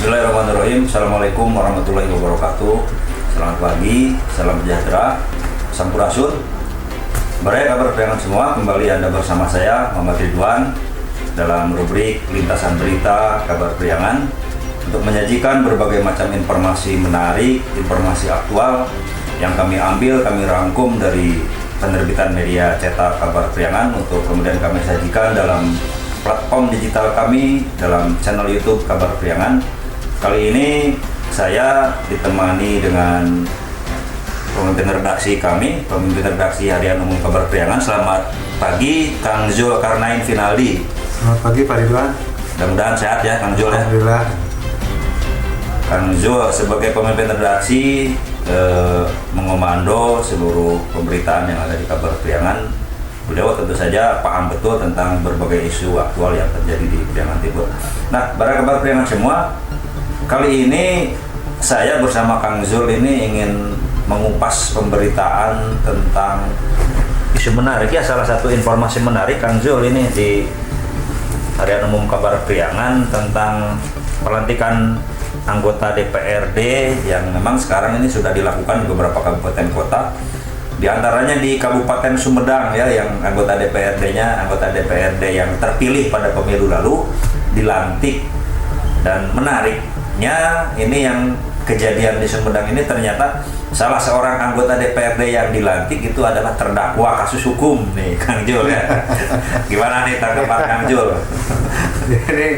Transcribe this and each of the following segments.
Bismillahirrahmanirrahim. Assalamualaikum warahmatullahi wabarakatuh. Selamat pagi, salam sejahtera, sampurasun. Baik kabar priangan semua, kembali Anda bersama saya Muhammad Ridwan dalam rubrik Lintasan Berita Kabar Priangan untuk menyajikan berbagai macam informasi menarik, informasi aktual yang kami ambil, kami rangkum dari penerbitan media cetak Kabar Priangan untuk kemudian kami sajikan dalam platform digital kami dalam channel YouTube Kabar Priangan. Kali ini saya ditemani dengan pemimpin redaksi kami, pemimpin redaksi Harian Umum Kabar Priangan. Selamat pagi, Kang Zul Karnain Finaldi. Selamat pagi, Pak Ridwan. Mudah-mudahan sehat ya, Kang Zul ya. Alhamdulillah. Kang Zul sebagai pemimpin redaksi mengomando seluruh pemberitaan yang ada di Kabar Priangan. Beliau tentu saja paham betul tentang berbagai isu aktual yang terjadi di Priangan Timur. Nah, para kabar Priangan semua, kali ini saya bersama Kang Zul ini ingin mengupas pemberitaan tentang isu menarik ya, salah satu informasi menarik Kang Zul ini di Harian Umum Kabar Priangan tentang pelantikan anggota DPRD yang memang sekarang ini sudah dilakukan di beberapa kabupaten kota. Di antaranya di Kabupaten Sumedang ya, yang anggota DPRD-nya, anggota DPRD yang terpilih pada pemilu lalu dilantik. Dan menariknya ini yang kejadian di Sumedang ini ternyata salah seorang anggota DPRD yang dilantik itu adalah terdakwa kasus hukum nih, Kang Jul ya. Gimana nih tanggapan Kang Jul? Ini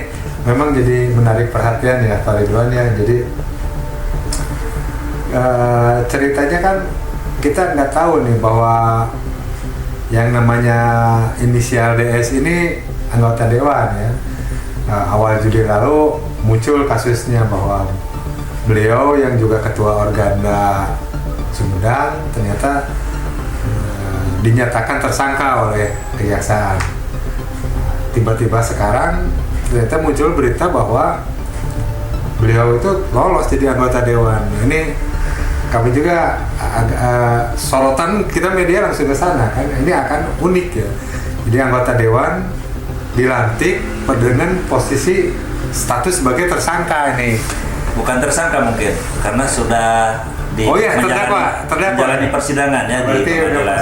memang jadi menarik perhatian ya, Pak Ridwan ya. Jadi ceritanya kan kita nggak tahu nih bahwa yang namanya inisial DS ini anggota dewan ya. Awal Juli lalu muncul kasusnya bahwa beliau yang juga ketua Organda Sumedang ternyata dinyatakan tersangka oleh kejaksaan. Tiba-tiba sekarang ternyata muncul berita bahwa beliau itu lolos jadi anggota dewan. Ini kami juga sorotan kita media langsung ke sana kan, ini akan unik ya. Jadi anggota dewan dilantik dengan posisi status sebagai tersangka ini. Bukan tersangka mungkin, karena sudah menjalani persidangan ya. Berarti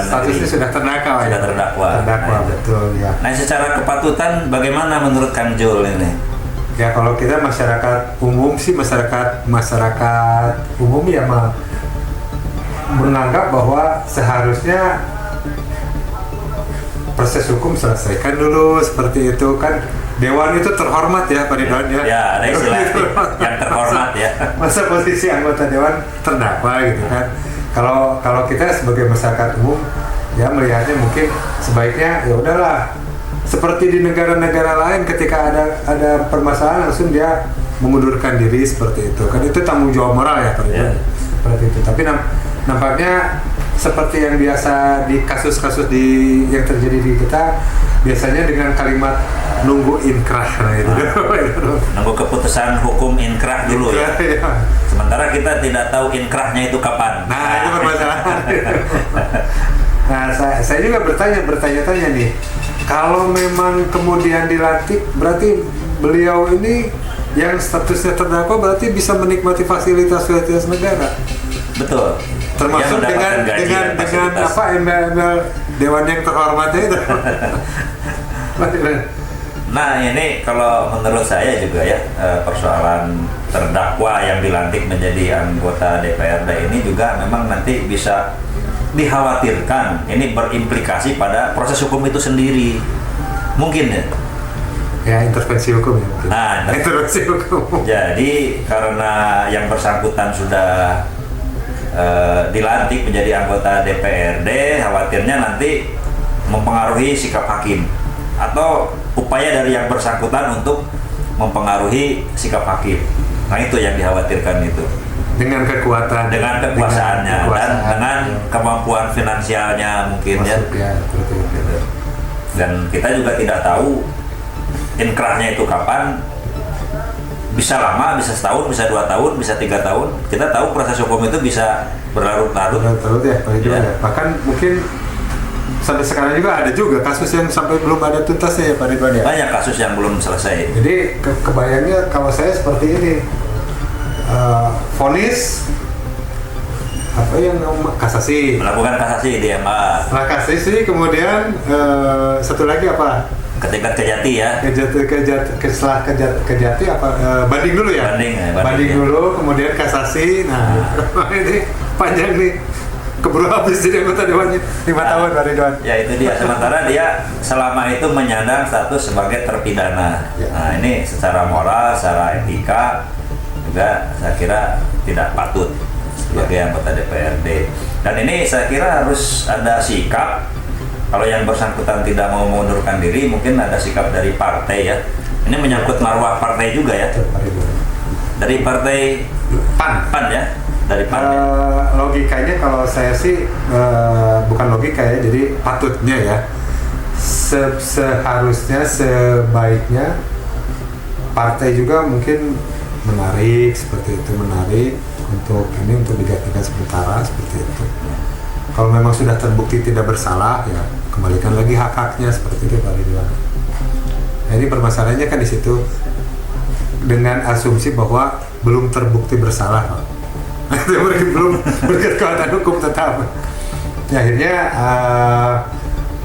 statusnya sudah terdakwa. Sudah terdakwa. Terdakwa, nah, betul ya. Nah, secara kepatutan bagaimana menurut Kang Jul ini? Ya kalau kita masyarakat umum sih, masyarakat umum ya menganggap bahwa seharusnya proses hukum selesaikan dulu seperti itu kan. Dewan itu terhormat ya, Pak Ridwan ya. Ya, ada istilah yang terhormat ya. Masa posisi anggota dewan terdakwa gitu kan. Kalau kita sebagai masyarakat umum ya melihatnya mungkin sebaiknya ya udahlah. Seperti di negara-negara lain ketika ada permasalahan langsung dia mengundurkan diri seperti itu. Kan itu tanggung jawab moral ya, Pak Ridwan. Ya. Seperti itu. Tapi nampaknya seperti yang biasa di kasus-kasus yang terjadi di kita, biasanya dengan kalimat nunggu inkrah, nah itu. Nunggu keputusan hukum inkrah dulu ya. Sementara kita tidak tahu inkrahnya itu kapan. Nah itu permasalahan. Nah saya juga bertanya-tanya nih, kalau memang kemudian dilantik, berarti beliau ini yang statusnya terdakwa berarti bisa menikmati fasilitas negara. Betul. Termasuk dengan apa embel-embel dewan yang terhormatnya itu. Nah ini kalau menurut saya juga ya, persoalan terdakwa yang dilantik menjadi anggota DPRD ini juga memang nanti bisa dikhawatirkan ini berimplikasi pada proses hukum itu sendiri, mungkin ya. Ya intervensi hukum ya mungkin. Nah, intervensi hukum. Jadi karena yang bersangkutan sudah dilantik menjadi anggota DPRD, khawatirnya nanti mempengaruhi sikap hakim atau upaya dari yang bersangkutan untuk mempengaruhi sikap hakim. Nah itu yang dikhawatirkan itu. Dengan kekuasaannya dan dengan kemampuan finansialnya mungkin ya. Dan kita juga tidak tahu inkrahnya itu kapan. Bisa lama, bisa setahun, bisa 2 tahun, bisa 3 tahun. Kita tahu proses hukum itu bisa berlarut-larut. Berlarut-larut ya, Pak Ridwan ya. Bahkan mungkin sampai sekarang juga ada juga kasus yang sampai belum ada tuntasnya ya, Pak Ridwan ya. Banyak kasus yang belum selesai. Jadi kebayangnya kalau saya seperti ini, vonis apa yang kasasi, melakukan kasasi di MA. setelah kasasi kemudian satu lagi apa, Ketika Kejati ya. Setelah kejati apa, banding dulu ya, banding ya. dulu kemudian kasasi. Nah ini panjang nih, keburu habis jadi anggota dewannya 5 tahun Pak Ridwan. Ya itu dia, sementara dia selama itu menyandang status sebagai terpidana. Ya. Nah ini secara moral, secara etika juga saya kira tidak patut sebagai anggota DPRD. Dan ini saya kira harus ada sikap. Kalau yang bersangkutan tidak mau mengundurkan diri, mungkin ada sikap dari partai ya. Ini menyangkut marwah partai juga ya. Dari partai PAN ya. Dari PAN. Logikanya kalau saya sih bukan logika ya, jadi patutnya ya. Seharusnya, sebaiknya partai juga mungkin menarik seperti itu, menarik untuk digantikan sementara seperti itu. Kalau memang sudah terbukti tidak bersalah ya kembalikan lagi hak-haknya seperti itu Pak Ridwan. Nah, ini permasalahannya kan di situ dengan asumsi bahwa belum terbukti bersalah Pak. Belum berkekuatan hukum tetap. Ya, akhirnya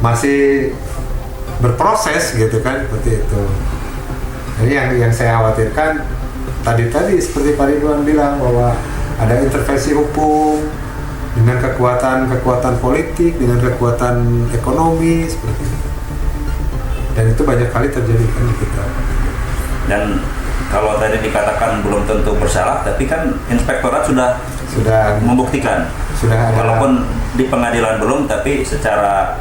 masih berproses gitu kan seperti itu. Jadi yang saya khawatirkan tadi seperti Pak Ridwan bilang bahwa ada intervensi hukum dengan kekuatan politik, dengan kekuatan ekonomi seperti itu. Dan itu banyak kali terjadi kan di kita. Dan kalau tadi dikatakan belum tentu bersalah, tapi kan inspektorat sudah membuktikan. Sudah ada. Walaupun di pengadilan belum, tapi secara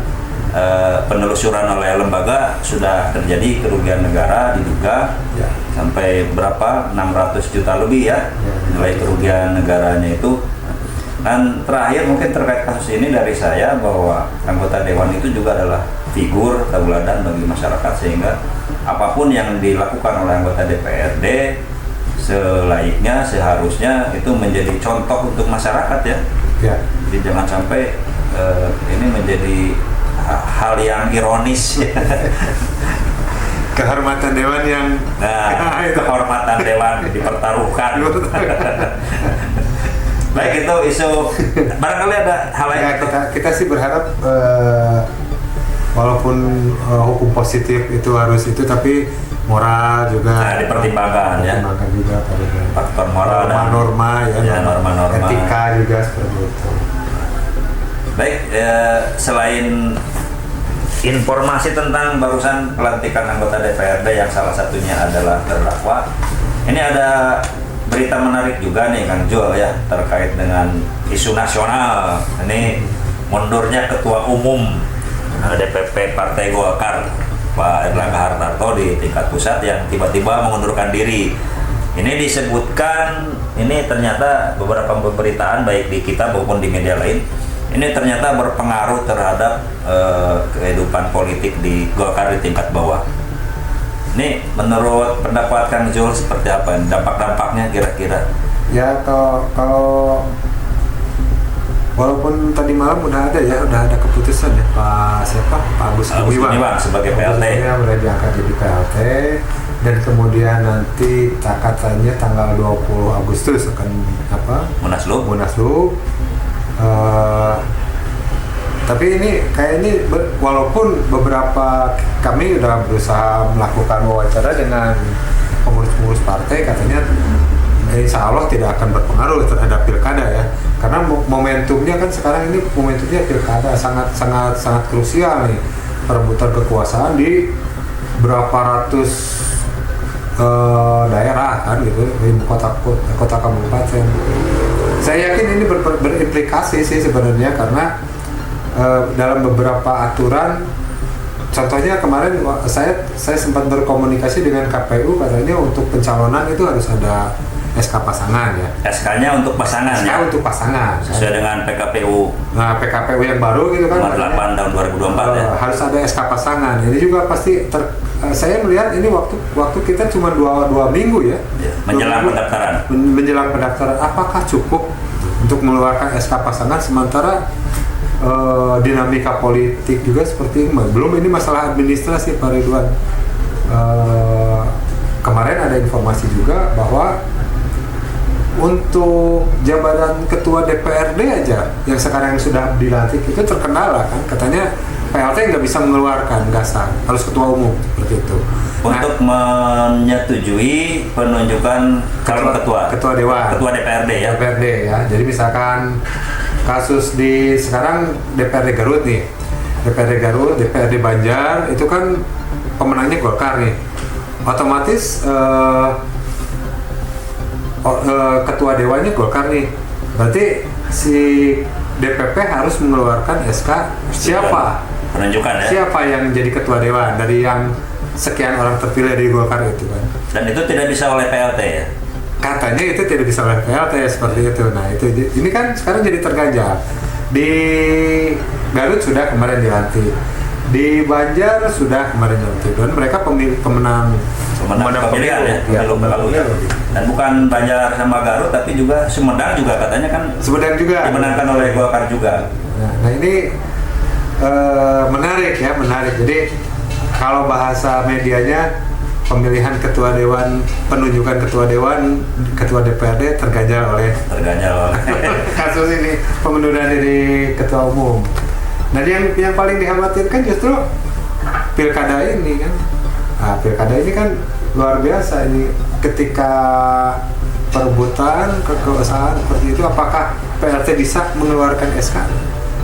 penelusuran oleh lembaga sudah terjadi kerugian negara diduga ya. Sampai berapa? 600 juta lebih ya, nilai kerugian negaranya itu. Dan terakhir mungkin terkait kasus ini dari saya bahwa anggota dewan itu juga adalah figur tauladan bagi masyarakat, sehingga apapun yang dilakukan oleh anggota DPRD seharusnya itu menjadi contoh untuk masyarakat ya. Jadi jangan sampai ini menjadi hal yang ironis ya. Kehormatan dewan yang kehormatan dewan dipertaruhkan. Baik, itu isu. Barangkali ada hal lain. Ya, kita sih berharap walaupun hukum positif itu harus itu, tapi moral juga dipertimbangkan ya. Juga faktor moral dan norma ya, norma-norma etika juga seperti itu. Baik, selain informasi tentang barusan pelantikan anggota DPRD yang salah satunya adalah terdakwa, ini ada berita menarik juga nih Kang Jul ya, terkait dengan isu nasional. Ini mundurnya Ketua Umum DPP Partai Golkar Pak Erlangga Hartarto di tingkat pusat yang tiba-tiba mengundurkan diri. Ini disebutkan, ini ternyata beberapa pemberitaan baik di kita maupun di media lain, ini ternyata berpengaruh terhadap kehidupan politik di Golkar di tingkat bawah. Ini menurut pendapat Kang Jul seperti apa? Dampak-dampaknya kira-kira? Ya kalau walaupun tadi malam udah ada keputusan ya Pak Agus Gumiwang sebagai PLT. Udah diangkat jadi PLT dan kemudian nanti katanya tanggal 20 Agustus akan Munaslup. Tapi ini walaupun beberapa kami udah berusaha melakukan wawancara dengan pengurus-pengurus partai, katanya insya Allah tidak akan berpengaruh terhadap pilkada ya, karena momentumnya kan sekarang ini momentumnya pilkada sangat krusial nih, perebutan kekuasaan di berapa ratus daerah kan gitu, di kota kabupaten. Saya yakin ini berimplikasi sih sebenarnya, karena dalam beberapa aturan, contohnya kemarin saya sempat berkomunikasi dengan KPU, katanya untuk pencalonan itu harus ada SK pasangan ya. SK-nya untuk pasangan. SK ya? Untuk pasangan. Sesuai dengan PKPU. Nah, PKPU yang baru gitu kan. Nomor 8 tahun 2024 ya. Harus ada SK pasangan. Ini juga pasti saya melihat ini waktu kita cuma dua minggu ya. Menjelang pendaftaran. Menjelang pendaftaran, apakah cukup untuk mengeluarkan SK pasangan sementara dinamika politik juga seperti ini? Belum ini masalah administrasi Pak Ridwan. Kemarin ada informasi juga bahwa untuk jabatan ketua DPRD aja yang sekarang sudah dilantik itu terkenal lah kan, katanya PLT nggak bisa mengeluarkan, nggak sah, harus ketua umum seperti itu. Untuk menyetujui penunjukan calon ketua DPRD ya. DPRD ya. Jadi misalkan kasus di sekarang DPRD Garut nih, DPRD Garut, DPRD Banjar itu kan pemenangnya Golkar nih, otomatis ketua dewannya Golkar nih, berarti si DPP harus mengeluarkan SK siapa penunjukan ya, siapa yang jadi ketua dewan dari yang sekian orang terpilih dari Golkar itu kan, dan itu tidak bisa oleh PLT ya, katanya itu tidak bisa oleh PLT seperti itu. Nah itu ini kan sekarang jadi terganjal. Di Garut sudah kemarin dilantik, di Banjar sudah kemarin dilantik, dan mereka pemenang pemilihan ya, pemilu lalu ya. Dan bukan Banjar sama Garut, tapi juga Sumedang juga katanya kan Sumedang juga dimenangkan oleh Golkar juga. Nah ini menarik ya, menarik. Jadi kalau bahasa medianya pemilihan ketua dewan, penunjukan ketua dewan, ketua DPRD terganjal oleh kasus ini, pengunduran diri ketua umum. Nah yang paling dikhawatirkan justru pilkada ini kan. Nah, pilkada ini kan luar biasa ini, ketika perebutan kekuasaan seperti itu, apakah PLT bisa mengeluarkan SK?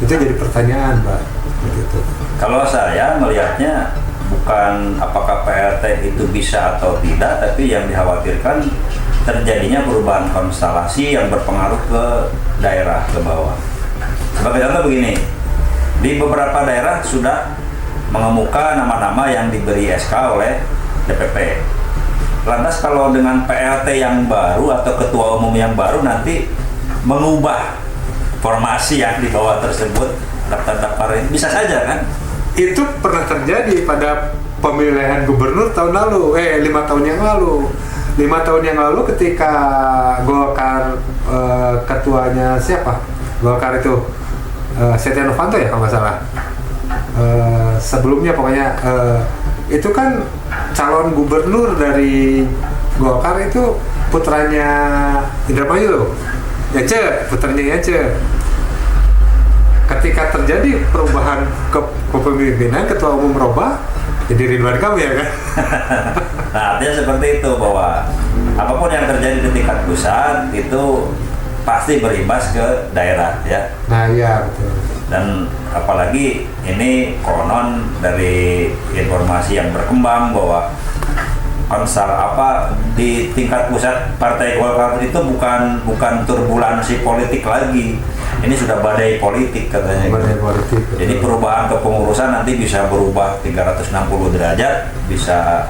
Itu jadi pertanyaan, Pak. Begitu. Kalau saya melihatnya bukan apakah PLT itu bisa atau tidak, tapi yang dikhawatirkan terjadinya perubahan konstelasi yang berpengaruh ke daerah, ke bawah. Sebagai contoh begini, di beberapa daerah sudah mengemuka nama-nama yang diberi SK oleh DPP. Lantas kalau dengan PLT yang baru atau ketua umum yang baru nanti mengubah formasi yang di bawah tersebut, daftar-daftar ini bisa saja kan? Itu pernah terjadi pada pemilihan gubernur tahun lalu, 5 tahun yang lalu. 5 tahun yang lalu ketika Golkar, ketuanya siapa? Golkar itu Setia Novanto ya kalau nggak salah. Sebelumnya pokoknya itu kan calon gubernur dari Golkar itu putranya Indramayu loh, Yace, putranya Yace. Ketika terjadi perubahan kepemimpinan, ketua umum berubah, jadi Ridwan Kamil ya kan? Nah artinya seperti itu, bahwa apapun yang terjadi di tingkat pusat itu pasti berimbas ke daerah ya. Nah iya betul. Dan apalagi ini konon dari informasi yang berkembang bahwa konsal di tingkat pusat Partai Golkar itu bukan turbulensi politik lagi. Ini sudah badai politik katanya. Badai politik. Jadi perubahan kepengurusan nanti bisa berubah 360 derajat, bisa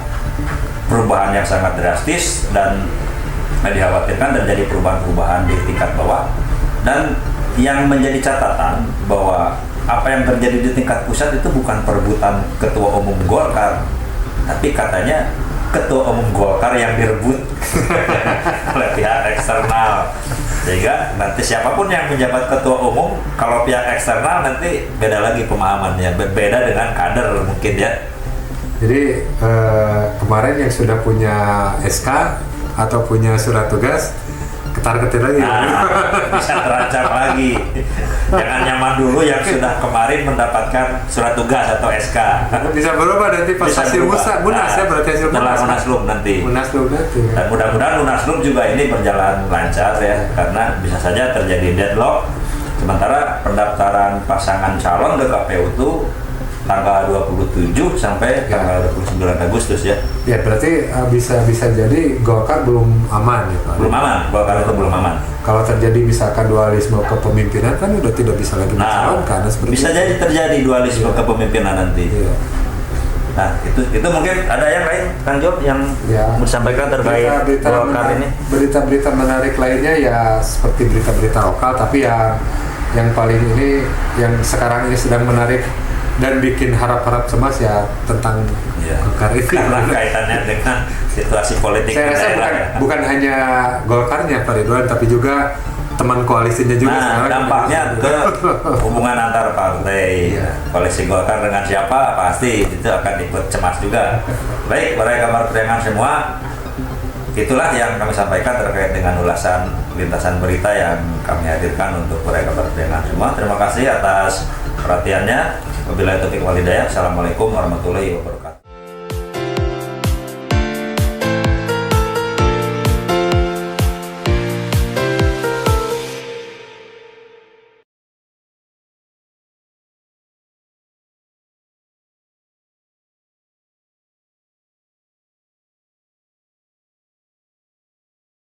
perubahan yang sangat drastis, dan dikhawatirkan terjadi perubahan-perubahan di tingkat bawah. Dan yang menjadi catatan bahwa apa yang terjadi di tingkat pusat itu bukan perebutan ketua umum Golkar, tapi katanya ketua umum Golkar yang direbut oleh pihak eksternal. Sehingga nanti siapapun yang menjabat ketua umum, kalau pihak eksternal nanti beda lagi pemahamannya, berbeda dengan kader mungkin ya. Jadi kemarin yang sudah punya SK atau punya surat tugas, ketar-ketir lagi. Bisa terancam lagi. Jangan nyaman dulu yang sudah kemarin mendapatkan surat tugas atau SK. Bisa berubah nanti pas hasil munas ya, berarti hasil setelah Munaslup nanti. Dan mudah-mudahan Munaslup juga ini berjalan lancar ya, karena bisa saja terjadi deadlock. Sementara pendaftaran pasangan calon ke KPU itu tanggal 27 sampai tanggal 29 Agustus ya. Ya berarti bisa jadi Golkar belum aman ya Pak? Belum aman, Golkar itu belum aman. Kalau terjadi misalkan dualisme kepemimpinan kan udah tidak bisa lagi mencalonkan. Bisa jadi terjadi dualisme kepemimpinan nanti. Iya. Nah itu mungkin ada yang lain Kang Job yang mau disampaikan terkait Golkar ini. Berita-berita menarik lainnya ya seperti berita-berita lokal, tapi yang paling ini yang sekarang ini sedang menarik dan bikin harap-harap cemas ya tentang Golkar itu. Karena kaitannya dengan situasi politik. Saya rasa bukan hanya Golkarnya Pak Ridwan, tapi juga teman koalisinya juga. Nah, dampaknya ke hubungan antar partai. Koalisi Golkar dengan siapa pasti itu akan ikut cemas juga. Baik, para kabar priangan semua, itulah yang kami sampaikan terkait dengan ulasan lintasan berita yang kami hadirkan untuk para kabar priangan semua. Terima kasih atas perhatiannya. Wabillahi taufiq wal hidayah. Assalamualaikum warahmatullahi wabarakatuh.